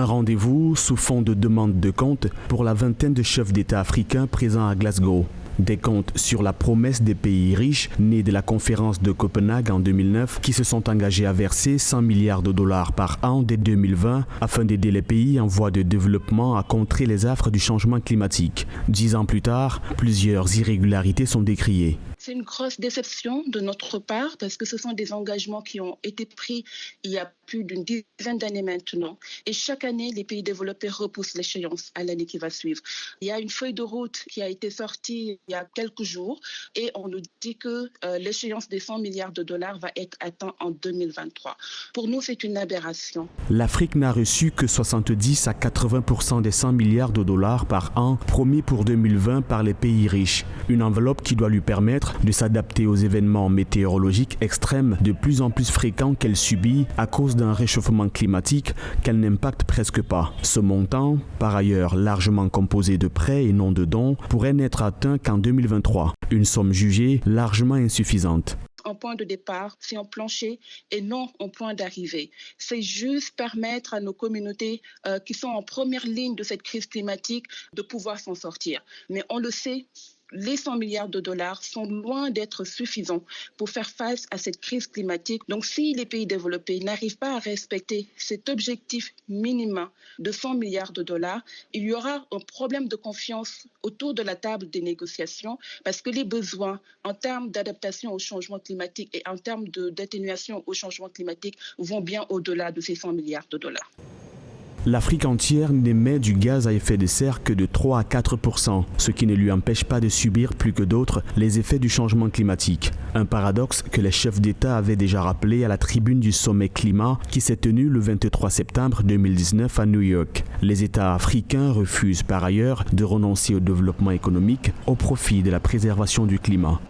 Un rendez-vous sous fond de demande de comptes pour la vingtaine de chefs d'État africains présents à Glasgow. Des comptes sur la promesse des pays riches, nés de la conférence de Copenhague en 2009, qui se sont engagés à verser 100 milliards de dollars par an dès 2020 afin d'aider les pays en voie de développement à contrer les affres du changement climatique. 10 ans plus tard, plusieurs irrégularités sont décriées. C'est une grosse déception de notre part parce que ce sont des engagements qui ont été pris il y a plus d'une dizaine d'années maintenant. Et chaque année, les pays développés repoussent l'échéance à l'année qui va suivre. Il y a une feuille de route qui a été sortie il y a quelques jours et on nous dit que l'échéance des 100 milliards de dollars va être atteinte en 2023. Pour nous, c'est une aberration. L'Afrique n'a reçu que 70 à 80% des 100 milliards de dollars par an promis pour 2020 par les pays riches. Une enveloppe qui doit lui permettre de s'adapter aux événements météorologiques extrêmes de plus en plus fréquents qu'elle subit à cause d'un réchauffement climatique qu'elle n'impacte presque pas. Ce montant, par ailleurs largement composé de prêts et non de dons, pourrait n'être atteint qu'en 2023, une somme jugée largement insuffisante. En point de départ, c'est un plancher et non un point d'arrivée. C'est juste permettre à nos communautés qui sont en première ligne de cette crise climatique de pouvoir s'en sortir. Mais on le sait, les 100 milliards de dollars sont loin d'être suffisants pour faire face à cette crise climatique. Donc, si les pays développés n'arrivent pas à respecter cet objectif minimum de 100 milliards de dollars, il y aura un problème de confiance autour de la table des négociations parce que les besoins en termes d'adaptation au changement climatique et en termes d'atténuation au changement climatique vont bien au-delà de ces 100 milliards de dollars. L'Afrique entière n'émet du gaz à effet de serre que de 3 à 4%, ce qui ne lui empêche pas de subir plus que d'autres les effets du changement climatique. Un paradoxe que les chefs d'État avaient déjà rappelé à la tribune du sommet climat qui s'est tenu le 23 septembre 2019 à New York. Les États africains refusent par ailleurs de renoncer au développement économique au profit de la préservation du climat.